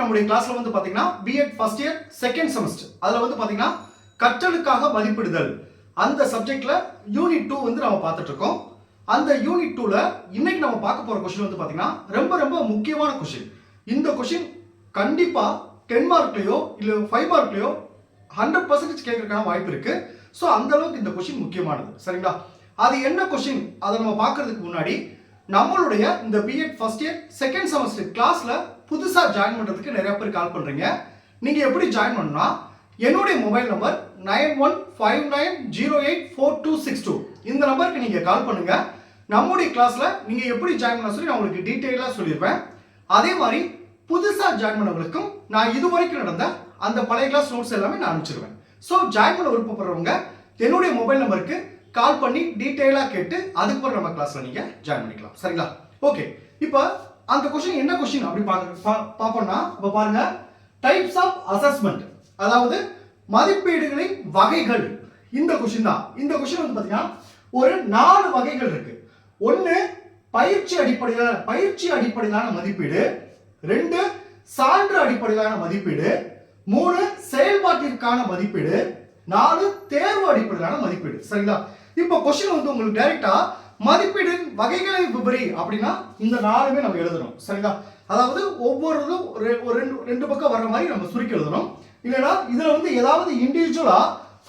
நம்முடைய கிளாஸ்ல வந்து பாத்தீங்கன்னா BEd first year second semester அதுல வந்து பாத்தீங்கன்னா கற்றலுக்காக மதிப்பிடுதல் அந்த சப்ஜெக்ட்ல யூனிட் 2 வந்து நம்ம பார்த்துட்டு இருக்கோம். அந்த யூனிட் 2ல இன்னைக்கு நம்ம பார்க்க போற क्वेश्चन வந்து பாத்தீங்கன்னா ரொம்ப ரொம்ப முக்கியமான क्वेश्चन. இந்த क्वेश्चन கண்டிப்பா 10 மார்க்லயோ இல்ல 5 மார்க்லயோ 100% கேட்கறதுக்கான வாய்ப்பு இருக்கு. சோ அந்த அளவுக்கு இந்த क्वेश्चन முக்கியமானது. சரிங்களா? அது என்ன क्वेश्चन அதை நம்ம பார்க்கிறதுக்கு முன்னாடி நம்மளுடைய இந்த BEd first year second semester கிளாஸ்ல புதுசா ஜாயின் பண்றதுக்கு நிறைய பேர் கால் பண்றீங்க. நீங்க எப்படி ஜாயின் பண்ணனும்னா என்னுடைய மொபைல் நம்பர் 9159084262 இந்த நம்பருக்கு நீங்க கால் பண்ணுங்க. நம்மளுடைய கிளாஸ்ல நீங்க எப்படி ஜாயின் பண்ண சொல்லி நான் உங்களுக்கு டீடைலா சொல்லிருப்பேன். அதே மாதிரி புதுசா ஜாயின் பண்ணவங்களுக்கும் நான் இதுவரைக்கும் நடந்த அந்த பழைய கிளாஸ் நோட்ஸ் எல்லாமே நான் அனுப்பிச்சிருவேன். ஸோ ஜாயின் பண்ண விருப்பப்படுறவங்க என்னுடைய மொபைல் நம்பருக்கு கால் பண்ணி டீடைலா கேட்டு அதுக்கப்புறம் நம்ம கிளாஸ்ல நீங்க ஜாயின் பண்ணிக்கலாம். சரிங்களா? ஓகே, இப்போ அந்த क्वेश्चन என்ன क्वेश्चन அப்படி பாப்போம்னா இப்ப பாருங்க, டைப்ஸ் ஆஃப் அசஸ்மெண்ட், அதாவது மதிப்பீடுகளின் வகைகள். இந்த क्वेश्चन தான். இந்த क्वेश्चन வந்து பாத்தீங்கன்னா ஒரு 4 வகைகள் இருக்கு. ஒன்னு பயிற்சி அடிப்படையிலான மதிப்பீடு, 2 சான்று அடிப்படையிலான மதிப்பீடு, 3 செயல்பாட்டிற்கான மதிப்பீடு, 4 தேர்வு அடிப்படையிலான மதிப்பீடு. சரிங்களா? இப்போ क्वेश्चन வந்து உங்களுக்கு டைரக்டா மதிப்பீடின் வகைகளை விவரி அப்படினா இந்த 4மே நம்ம எழுதணும். சரிங்களா? அதாவது ஒவ்வொருதும் ஒரு ரெண்டு பக்கம் வர மாதிரி நம்ம சுருக்கி எழுதணும். இல்லனா இதுல வந்து ஏதாவது இன்டிவிஜுவலா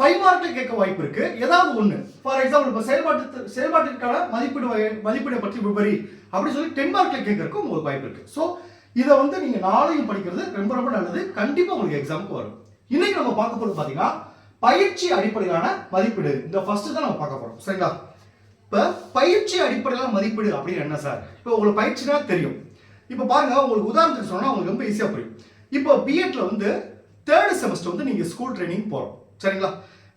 5 மார்க்ல கேட்க வாய்ப்பு இருக்கு. ஏதாவது ஒண்ணு, ஃபார் எக்ஸாம்பிள் இப்ப செயல்பாட்டிற்கான மதிப்பீடை பற்றி விவரி அப்படி சொல்லி 10 மார்க்ல கேட்கறதுக்கு உங்களுக்கு வாய்ப்பு இருக்கு. சோ இத வந்து நீங்க 4ஐயும் படிக்கிறது ரொம்ப ரொம்ப நல்லது. கண்டிப்பா உங்களுக்கு எக்ஸாமுக்கு வரும். இன்னைக்கு நம்ம பார்க்க போறது பாத்தீங்கன்னா பயிற்சி அடிப்படையிலான மதிப்பீடு. இந்த ஃபர்ஸ்ட் தான் நம்ம பார்க்க போறோம். சரிங்களா? இப்ப பயிற்சி அடிப்படையிலான மதிப்பீடு அப்படின்னு என்ன சார்? இப்போ உங்களுக்கு பயிற்சினா தெரியும். இப்போ பாருங்க, உங்களுக்கு உதாரணத்துக்கு சொன்னா உங்களுக்கு ரொம்ப ஈஸியா புரியும். இப்போ பிஎட்ல வந்து 3rd செமஸ்டர் வந்து நீங்க ஸ்கூல் ட்ரைனிங் போறோம். சரிங்களா?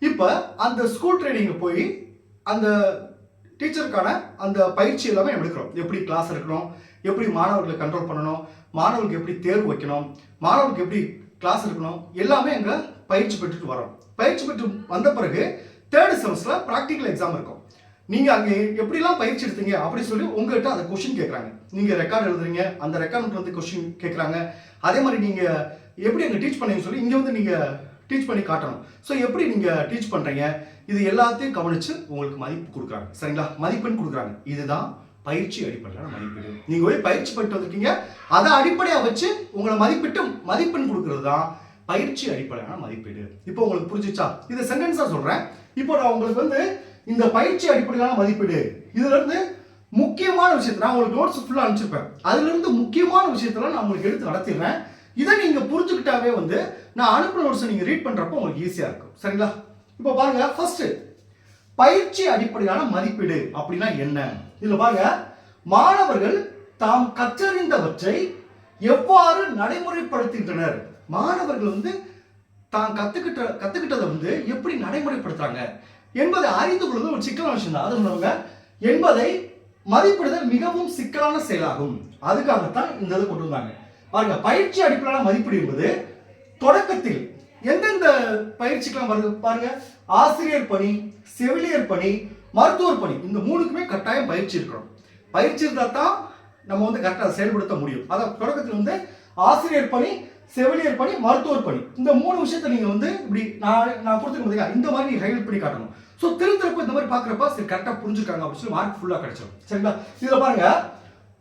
இப்போ அந்த ஸ்கூல் ட்ரைனிங்ல போய் அந்த டீச்சருக்கான அந்த பயிற்சி எல்லாமே எடுக்கிறோம். எப்படி கிளாஸ் எடுக்கணும், எப்படி மாணவர்களை கண்ட்ரோல் பண்ணணும், மாணவர்களுக்கு எப்படி தேர்வு வைக்கணும், மாணவர்களுக்கு எப்படி கிளாஸ் எடுக்கணும், எல்லாமே அங்க பயிற்சி பெற்றுட்டு வரோம். பயிற்சி பெற்று வந்த பிறகு 3rd செமஸ்டர்ல பிராக்டிகல் எக்ஸாம் இருக்கும். நீங்க அங்க எப்படிலாம் பயிற்சி எடுத்தீங்க அப்படி சொல்லி உங்ககிட்ட அந்த கொஸ்டின் கேட்கறாங்க. நீங்க ரெக்கார்ட் எழுதுறீங்க, அந்த ரெக்கார்ட் வந்து கொஸ்டின் கேட்கறாங்க. அதே மாதிரி நீங்க எப்படி அங்க டீச் பண்ணீங்கன்னு சொல்லி இங்க வந்து நீங்க டீச் பண்ணி காட்டணும். ஸோ எப்படி நீங்க டீச் பண்றீங்க இது எல்லாத்தையும் கவனிச்சு உங்களுக்கு மதிப்பு கொடுக்குறாங்க. சரிங்களா? மதிப்பெண் கொடுக்குறாங்க. இதுதான் பயிற்சி அடிப்படையிலான மதிப்பீடு. நீங்க போய் பயிற்சி பண்ணிட்டு வந்திருக்கீங்க, அதை அடிப்படையா வச்சு உங்களை மதிப்பெண் கொடுக்கறது தான் பயிற்சி அடிப்படையிலான மதிப்பீடு. இப்போ உங்களுக்கு புரிஞ்சுச்சா? இது சென்டென்ஸா சொல்றேன். இப்போ நான் உங்களுக்கு வந்து இந்த பயிற்சி அடிப்படையிலான மதிப்பீடு இதுல இருந்து முக்கியமான விஷயத்தை நான் உங்களுக்கு நோட்ஸ் ஃபுல்லா அனுப்பிச்சிருப்பேன். அதுல இருந்து முக்கியமான விஷயத்தெல்லாம் நான் உங்களுக்கு எடுத்து நடத்திடுறேன். இதை நீங்க புரிஞ்சுக்கிட்டாவே வந்து நான் அனுப்புன நோட்ஸ் நீங்க ரீட் பண்றப்போ உங்களுக்கு ஈஸியா இருக்கும். சரிங்களா? இப்போ பாருங்க, ஃபர்ஸ்ட் பயிற்சி அடிப்படையிலான மதிப்பீடு அப்படின்னா என்ன? இதுல பாருங்க, மாணவர்கள் தாம் கற்றறிந்தவற்றை எவ்வாறு நடைமுறைப்படுத்துகின்றனர். மாணவர்கள் வந்து தான் கத்துக்கிட்டதை வந்து எப்படி நடைமுறைப்படுத்துறாங்க என்பதை அறிந்து கொள்வது ஒரு சிக்கலான விஷயம் தான். அது சொல்லுவாங்க, என்பதை மதிப்பிடுதல் மிகவும் சிக்கலான செயலாகும். அதுக்காகத்தான் இந்த இதை கொண்டு வந்தாங்க. பாருங்க, பயிற்சி அடிப்படையிலான மதிப்பீடு என்பது தொடக்கத்தில் எந்தெந்த பயிற்சிக்கெல்லாம் வருது பாருங்க, ஆசிரியர் பணி, செவிலியர் பணி, மருத்துவர் பணி, இந்த 3க்குமே கட்டாயம் பயிற்சி இருக்கணும். பயிற்சி இருந்தா தான் நம்ம வந்து கரெக்டாக செயல்படுத்த முடியும். அதான் தொடக்கத்தில் வந்து ஆசிரியர் பணி, செவிலியர் பணி, மருத்துவர் பணி, இந்த 3 விஷயத்தை நீங்க வந்து இப்படி நான் கொடுத்துருக்கேன், இந்த மாதிரி நீங்க ஹைலைட் பண்ணி காட்டணும். ஸோ திருத்தரப்பு இந்த மாதிரி பார்க்குறப்ப சரி கரெக்டாக புரிஞ்சுக்காங்க அப்படின்னு சொல்லி மார்க் ஃபுல்லாக கிடைச்சிடும். சரிங்களா? இதில் பாருங்க,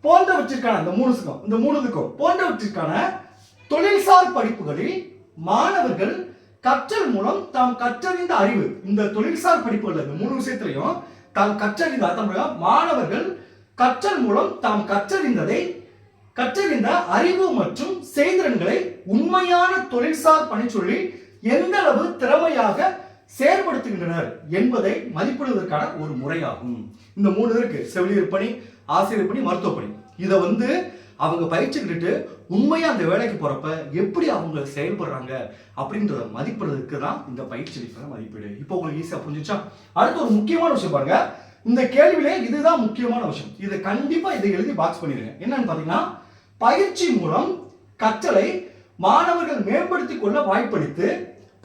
போன்றவற்றிற்கான இந்த 3க்கும் போன்றவற்றிற்கான தொழில்சார் படிப்புகளில் மாணவர்கள் கற்றல் மூலம் தாம் கற்றறிந்த அறிவு, இந்த தொழில்சார் படிப்புகள் இந்த 3 விஷயத்திலையும் தாம் கற்றறிந்த அர்த்தம், மாணவர்கள் கற்றல் மூலம் தாம் கற்றறிந்த அறிவு மற்றும் செய்திறன்களை உண்மையான தொழில்சார் பணிச்சொல்லி எந்த அளவு திறமையாக செயற்படுத்துகின்றனர் என்பதை மதிப்பிடுவதற்கான ஒரு முறையாகும். இந்த 3 இருக்கு, செவிலியர் பணி, ஆசிரியர் பணி, மருத்துவ பணி. இதை வந்து அவங்க பயிற்சிக்கிட்டு உண்மையா அந்த வேலைக்கு போறப்ப எப்படி அவங்க செயல்படுறாங்க அப்படின்றத மதிப்பிடுறதுக்கு தான் இந்த பயிற்சி மதிப்பீடு. இப்போ உங்களுக்கு ஈஸியா புரிஞ்சுச்சா? அடுத்து ஒரு முக்கியமான விஷயம் பாருங்க, இந்த கேள்வியிலே இதுதான் முக்கியமான விஷயம். இதை கண்டிப்பா இதை எழுதி பாக்ஸ் பண்ணிடுங்க. என்னன்னு பாத்தீங்கன்னா, பயிற்சி மூலம் கற்றலை மாணவர்கள் மேம்படுத்திக் கொள்ள வாய்ப்பளித்து,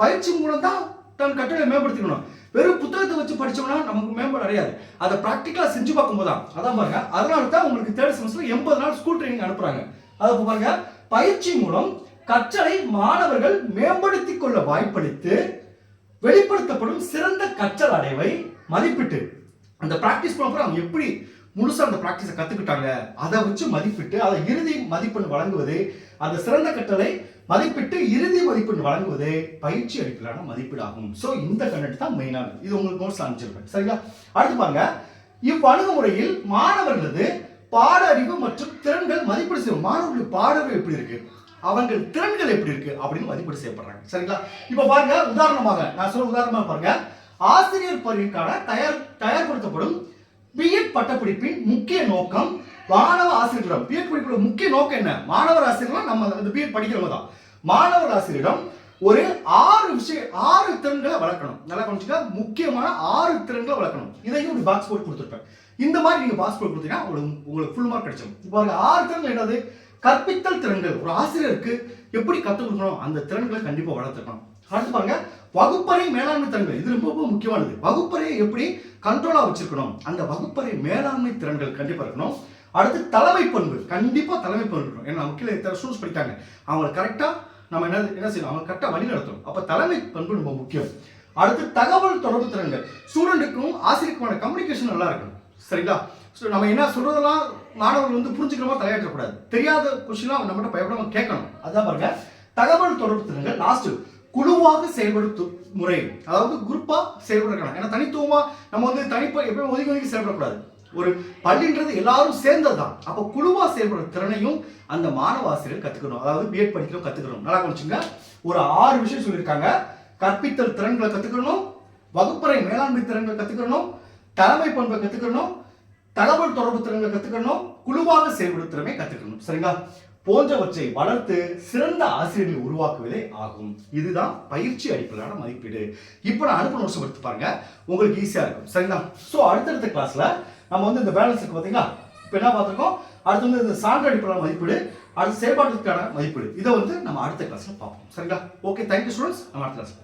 பயிற்சி மூலம் தான் தன் கற்றலை மேம்படுத்திக்கணும். வெறும் புத்தகத்தை வச்சு படிச்சோம்னா நமக்கு மேம்பாடு அடையாது. அதை பிராக்டிக்கலா செஞ்சு பார்க்கும்போது தான் அதான் பாருங்க. அதனால தான் உங்களுக்கு 3rd செமஸ்டர் 80 நாள் ஸ்கூல் ட்ரைனிங் அனுப்புறாங்க. அதை பாருங்க, பயிற்சி மூலம் கற்றலை மாணவர்கள் மேம்படுத்திக் கொள்ள வாய்ப்பளித்து வெளிப்படுத்தப்படும் சிறந்த கற்றல் அடைவை மதிப்பிட்டு அந்த பிராக்டிஸ் பண்ண அவங்க எப்படி முழுசா அந்த பிராக்டிஸை கத்துக்கிட்டாங்க அதை வச்சு மதிப்பிட்டு அதை இறுதி மதிப்பெண் வழங்குவது அந்த சிறந்த கற்றலை மதிப்பிட்டு இறுதி மதிப்பெண் வழங்குவது பயிற்சி அடிப்படையிலான மதிப்பீடாகும். ஸோ இந்த கண்டென்ட் தான் மெயினானது. இது உங்களுக்கு நோட்ஸ் அனுப்பிச்சிருப்பேன். சரிங்களா? அடுத்து பாருங்க, இவ்வணுகுமுறையில் மாணவர்களது பாட அறிவு மற்றும் திறன்கள் மதிப்பீடு செய்யும். மாணவர்களுடைய பாடறிவு எப்படி இருக்கு, அவங்கள் திறன்கள் எப்படி இருக்கு அப்படின்னு மதிப்பீடு செய்யப்படுறாங்க. சரிங்களா? இப்ப பாருங்க, உதாரணமாக நான் சொல்ல உதாரணமாக பாருங்க, ஆசிரியர் பணிக்கான தயார்படுத்தப்படும் பிஎட் பட்டப்படிப்பின் முக்கிய நோக்கம் மாணவ ஆசிரியரிடம். பிஎட் படிப்போட முக்கிய நோக்கம் என்ன? மாணவர் ஆசிரியர்கள் நம்ம அந்த பிஎட் படிக்கிறவங்க தான். மாணவர் ஆசிரியரிடம் ஒரு 6 திறன்களை வளர்க்கணும். நல்லா கொஞ்சம் முக்கியமான 6 திறன்களை வளர்க்கணும். இதையும் ஒரு பாக்ஸ் போட்டு கொடுத்துருப்பேன். இந்த மாதிரி நீங்க பாக்ஸ் போட்டு கொடுத்தீங்கன்னா உங்களுக்கு ஃபுல் மார்க் கிடைச்சிடும். இப்போ 6 திறன்கள் என்னது? கற்பித்தல் திறன்கள். ஒரு ஆசிரியருக்கு எப்படி கற்றுக் கொடுக்கணும் அந்த திறன்களை கண்டிப்பா வளர்த்துக்கணும். அடுத்து பாருங்க, வகுப்பறை மேலாண்மை திறன்கள். இது ரொம்ப முக்கியமானது. வகுப்பறையை எப்படி கண்ட்ரோலா வச்சிருக்கணும், அந்த வகுப்பறை மேலாண்மை திறன்கள் கண்டிப்பா இருக்கணும். அடுத்து தலைமை பண்பு. கண்டிப்பா தலைமை பண்பு இருக்கணும். ஏன்னா நமக்கு இத்தனை ஸ்டூடெண்ட்ஸ் படிக்காங்க, அவங்க கரெக்டா நம்ம என்ன செய்யணும், அவங்க கரெக்டா வழி நடத்தணும். அப்ப தலைமை பண்பு ரொம்ப முக்கியம். அடுத்து தகவல் தொடர்பு திறன்கள். ஸ்டூடெண்ட்டுக்கும் ஆசிரியருக்குமான கம்யூனிகேஷன் நல்லா இருக்கணும். சரிங்களா? நம்ம என்ன சொல்றதெல்லாம் மாணவர்கள் புரிஞ்சுக்கிற மாதிரி தலையாற்றக்கூடாது. தெரியாத கொஸ்டின்லாம் நம்மகிட்ட பயப்படாம கேட்கணும். அதான் பாருங்க, தகவல் தொடர்பு திறன்கள். லாஸ்ட், குழுவாக செயல்படுத்தும் முறை. அதாவது குரூப்பா செயல்படுறோம். ஏன்னா தனித்துவமா நம்ம தனிப்பா எப்பயும் ஒதுக்கி செயல்படக்கூடாது. ஒரு பள்ளின்றது எல்லாரும் சேர்ந்ததுதான். அப்ப குழுவா செயல்படுற திறனையும் அந்த மாணவ ஆசிரியர் கத்துக்கணும். அதாவது பிஎட் படிக்கிறோம் கத்துக்கணும். நல்லா கொஞ்சம் ஒரு 6 விஷயம் சொல்லியிருக்காங்க. கற்பித்தல் திறன்களை கத்துக்கணும், வகுப்பறை மேலாண்மை திறன்களை கத்துக்கணும், தலைமை பண்பை கத்துக்கணும், தகவல் தொடர்பு திறன்களை கத்துக்கணும், குழுவாக செயல்படும் திறமை கத்துக்கணும். சரிங்களா? போன்றவற்றை வளர்த்து சிறந்த ஆசிரியர்களை உருவாக்குவதே ஆகும். இதுதான் பயிற்சி அடிப்படையிலான மதிப்பீடு. இப்போ நான் அனுப்ப நோட்ஸ் எடுத்து பாருங்க, உங்களுக்கு ஈஸியா இருக்கும். சரிங்களா? ஸோ அடுத்தடுத்த கிளாஸ்ல நம்ம இந்த பேலன்ஸ் இருக்கு பார்த்தீங்களா? இப்போ என்ன பார்த்துருக்கோம், அடுத்து இந்த சான்று அடிப்படையிலான மதிப்பீடு, அடுத்த செயல்பாட்டுக்கான மதிப்பீடு. இதை நம்ம அடுத்த கிளாஸ்ல பார்ப்போம். சரிங்களா? Okay, thank you students. நம்ம அடுத்த கிளாஸ்